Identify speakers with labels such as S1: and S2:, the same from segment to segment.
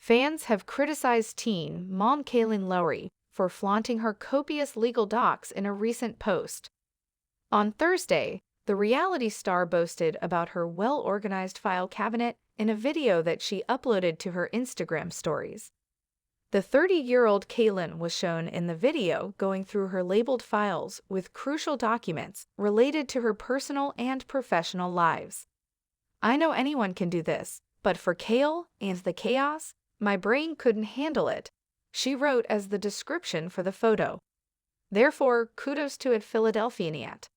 S1: Fans have criticized teen mom Kailyn Lowry for flaunting her copious legal docs in a recent post. On Thursday, the reality star boasted about her well-organized file cabinet in a video that she uploaded to her Instagram stories. The 30-year-old Kailyn was shown in the video going through her labeled files with crucial documents related to her personal and professional lives. "I know anyone can do this, but for Kail and the chaos, my brain couldn't handle it," she wrote as the description for the photo. Therefore, kudos to Philadelphianiat.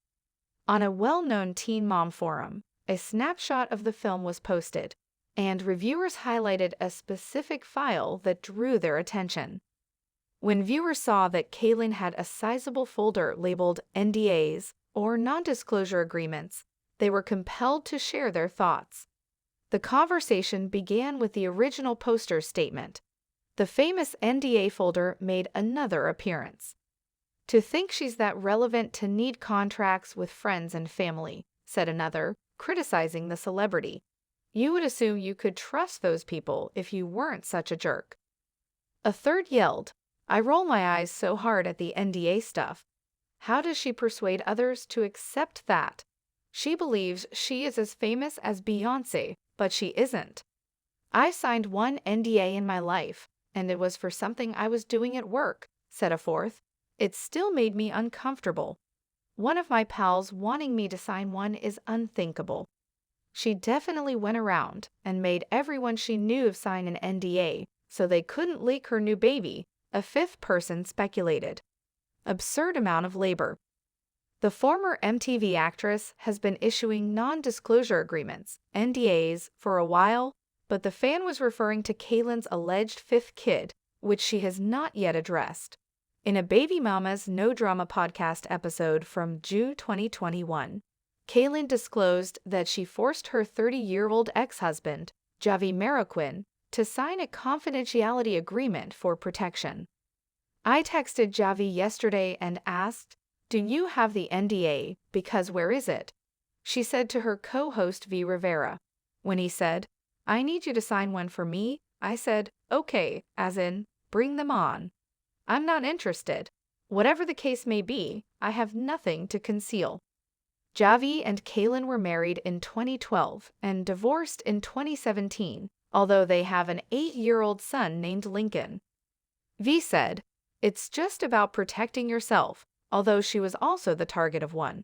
S1: On a well-known teen mom forum, a snapshot of the film was posted, and reviewers highlighted a specific file that drew their attention. When viewers saw that Kailyn had a sizable folder labeled NDAs, or non-disclosure agreements, they were compelled to share their thoughts. The conversation began with the original poster's statement. The famous NDA folder made another appearance. "To think she's that relevant to need contracts with friends and family," said another, criticizing the celebrity. "You would assume you could trust those people if you weren't such a jerk." A third yelled, "I roll my eyes so hard at the NDA stuff. How does she persuade others to accept that? She believes she is as famous as Beyoncé, but she isn't. I signed one NDA in my life, and it was for something I was doing at work," said a fourth. "It still made me uncomfortable. One of my pals wanting me to sign one is unthinkable. She definitely went around and made everyone she knew sign an NDA so they couldn't leak her new baby," a fifth person speculated. Absurd amount of labor. The former MTV actress has been issuing non-disclosure agreements, NDAs, for a while, but the fan was referring to Kailyn's alleged fifth kid, which she has not yet addressed. In a Baby Mama's No Drama podcast episode from June 2021, Kailyn disclosed that she forced her 30-year-old ex-husband, Javi Mariquin, to sign a confidentiality agreement for protection. "I texted Javi yesterday and asked, 'Do you have the NDA, because where is it?' she said to her co-host V. Rivera. When he said, 'I need you to sign one for me,' I said, 'Okay,' as in, bring them on. I'm not interested. Whatever the case may be, I have nothing to conceal." Javi and Kailyn were married in 2012 and divorced in 2017, although they have an 8-year-old son named Lincoln. V said, "It's just about protecting yourself," although she was also the target of one.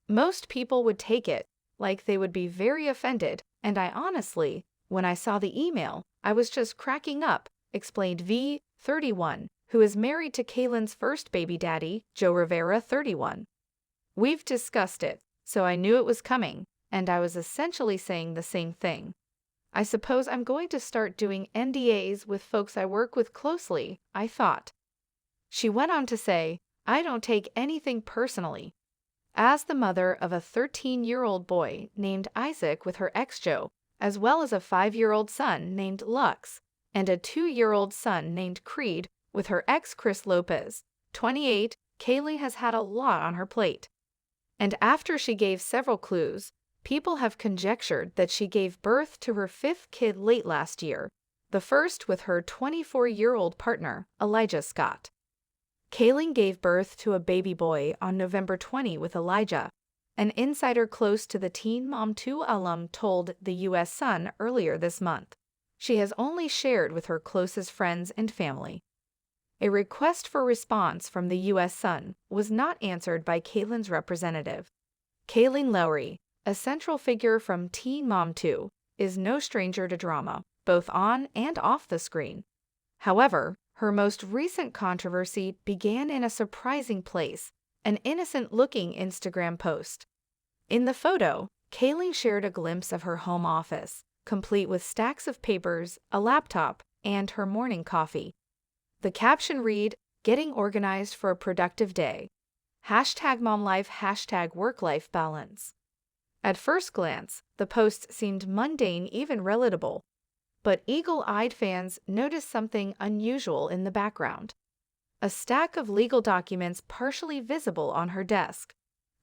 S1: "Most people would take it, like they would be very offended, and I honestly, when I saw the email, I was just cracking up," explained V, 31, who is married to Kailyn's first baby daddy, Joe Rivera, 31. "We've discussed it, so I knew it was coming, and I was essentially saying the same thing. I suppose I'm going to start doing NDAs with folks I work with closely, I thought." She went on to say, "I don't take anything personally." As the mother of a 13-year-old boy named Isaac with her ex Joe, as well as a 5-year-old son named Lux, and a 2-year-old son named Creed with her ex Chris Lopez, 28, Kailyn has had a lot on her plate. And after she gave several clues, people have conjectured that she gave birth to her fifth kid late last year, the first with her 24-year-old partner, Elijah Scott. Kailyn gave birth to a baby boy on November 20 with Elijah, an insider close to the Teen Mom 2 alum told the U.S. Sun earlier this month. She has only shared with her closest friends and family. A request for response from the U.S. Sun was not answered by Kailyn's representative. Kailyn Lowry, a central figure from Teen Mom 2, is no stranger to drama, both on and off the screen. However, her most recent controversy began in a surprising place, an innocent-looking Instagram post. In the photo, Kailyn shared a glimpse of her home office, complete with stacks of papers, a laptop, and her morning coffee. The caption read, "Getting organized for a productive day. #MomLife, #work-life balance." At first glance, the post seemed mundane, even relatable. But eagle-eyed fans noticed something unusual in the background. A stack of legal documents partially visible on her desk.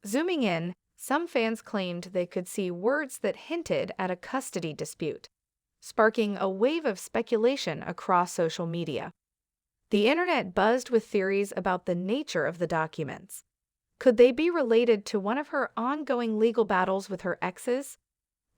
S1: Zooming in, some fans claimed they could see words that hinted at a custody dispute. sparking a wave of speculation across social media. The internet buzzed with theories about the nature of the documents. Could they be related to one of her ongoing legal battles with her exes?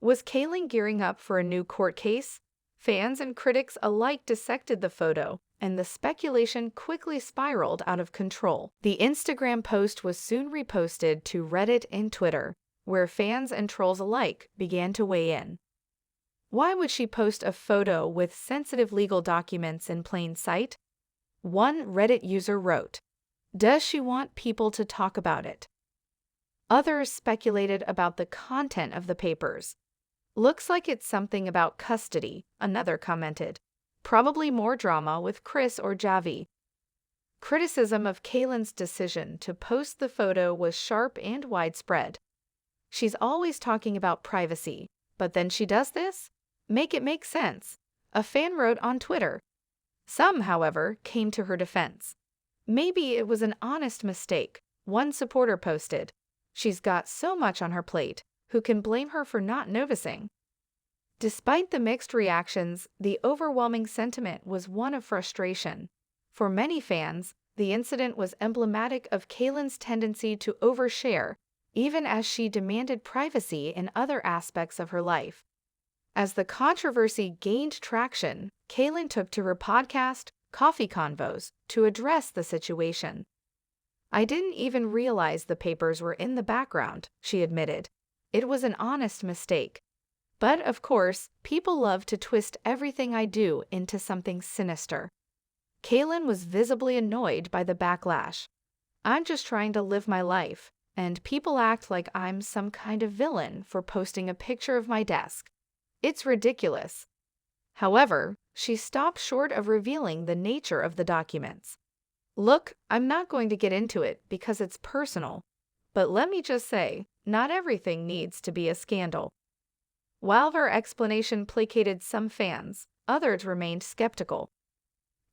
S1: Was Kailyn gearing up for a new court case? Fans and critics alike dissected the photo, and the speculation quickly spiraled out of control. The Instagram post was soon reposted to Reddit and Twitter, where fans and trolls alike began to weigh in. Why would she post a photo with sensitive legal documents in plain sight? One Reddit user wrote, "Does she want people to talk about it?" Others speculated about the content of the papers. "Looks like it's something about custody," another commented. "Probably more drama with Chris or Javi." Criticism of Kailyn's decision to post the photo was sharp and widespread. "She's always talking about privacy, but then she does this? Make it make sense," a fan wrote on Twitter. Some, however, came to her defense. "Maybe it was an honest mistake," one supporter posted. "She's got so much on her plate. Who can blame her for not noticing?" Despite the mixed reactions, the overwhelming sentiment was one of frustration. For many fans, the incident was emblematic of Kailyn's tendency to overshare, even as she demanded privacy in other aspects of her life. As the controversy gained traction, Kailyn took to her podcast, Coffee Convos, to address the situation. "I didn't even realize the papers were in the background," she admitted. "It was an honest mistake. But, of course, people love to twist everything I do into something sinister." Kailyn was visibly annoyed by the backlash. "I'm just trying to live my life, and people act like I'm some kind of villain for posting a picture of my desk. It's ridiculous." However, she stopped short of revealing the nature of the documents. "Look, I'm not going to get into it because it's personal, but let me just say, not everything needs to be a scandal." While her explanation placated some fans, others remained skeptical.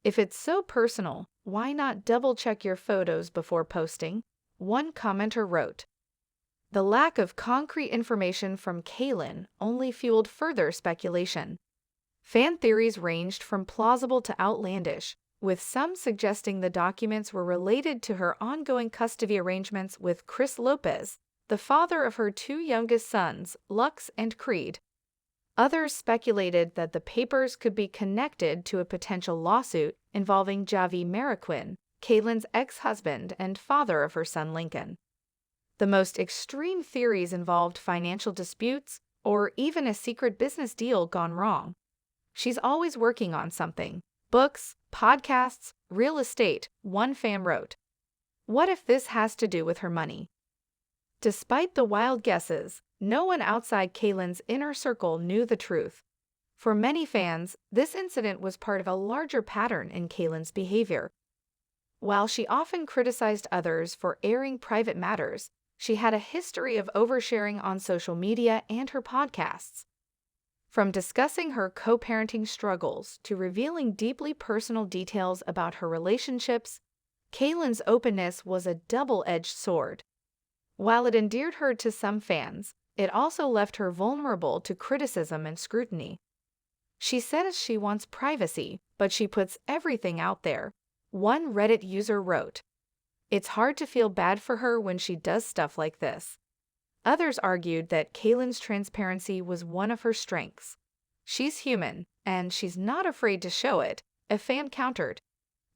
S1: "If it's so personal, why not double-check your photos before posting?" one commenter wrote. The lack of concrete information from Kailyn only fueled further speculation. Fan theories ranged from plausible to outlandish, with some suggesting the documents were related to her ongoing custody arrangements with Chris Lopez, the father of her two youngest sons, Lux and Creed. Others speculated that the papers could be connected to a potential lawsuit involving Javi Mariquin, Kailyn's ex-husband and father of her son Lincoln. The most extreme theories involved financial disputes or even a secret business deal gone wrong. "She's always working on something. Books, podcasts, real estate," one fan wrote. "What if this has to do with her money?" Despite the wild guesses, no one outside Kailyn's inner circle knew the truth. For many fans, this incident was part of a larger pattern in Kailyn's behavior. While she often criticized others for airing private matters, she had a history of oversharing on social media and her podcasts. From discussing her co-parenting struggles to revealing deeply personal details about her relationships, Kailyn's openness was a double-edged sword. While it endeared her to some fans, it also left her vulnerable to criticism and scrutiny. "She says she wants privacy, but she puts everything out there," one Reddit user wrote. "It's hard to feel bad for her when she does stuff like this." Others argued that Kailyn's transparency was one of her strengths. "She's human, and she's not afraid to show it," a fan countered.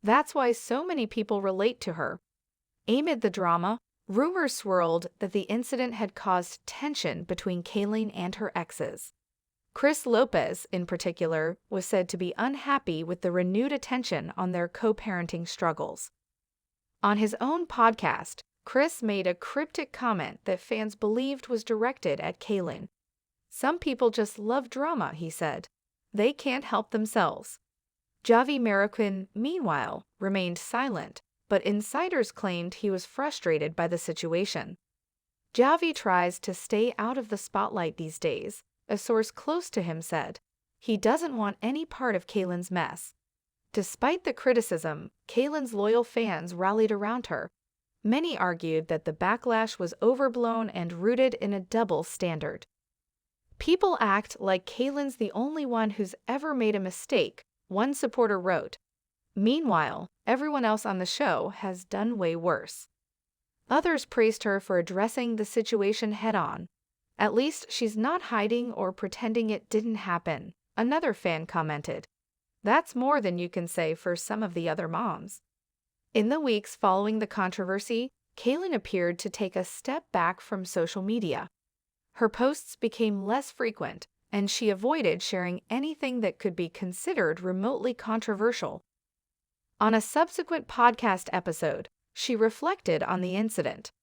S1: "That's why so many people relate to her." Amid the drama, rumors swirled that the incident had caused tension between Kailyn and her exes. Chris Lopez, in particular, was said to be unhappy with the renewed attention on their co-parenting struggles. On his own podcast, Chris made a cryptic comment that fans believed was directed at Kailyn. "Some people just love drama," he said. "They can't help themselves." Javi Mariquin, meanwhile, remained silent, but insiders claimed he was frustrated by the situation. "Javi tries to stay out of the spotlight these days," a source close to him said. "He doesn't want any part of Kailyn's mess." Despite the criticism, Kailyn's loyal fans rallied around her. Many argued that the backlash was overblown and rooted in a double standard. People act like Kailyn's the only one who's ever made a mistake, one supporter wrote. Meanwhile, everyone else on the show has done way worse. Others praised her for addressing the situation head-on. At least she's not hiding or pretending it didn't happen, another fan commented. That's more than you can say for some of the other moms. In the weeks following the controversy, Kailyn appeared to take a step back from social media. Her posts became less frequent, and she avoided sharing anything that could be considered remotely controversial. On a subsequent podcast episode, she reflected on the incident.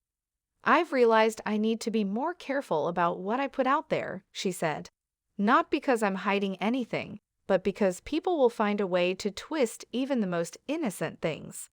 S1: "I've realized I need to be more careful about what I put out there," she said. "Not because I'm hiding anything, but because people will find a way to twist even the most innocent things."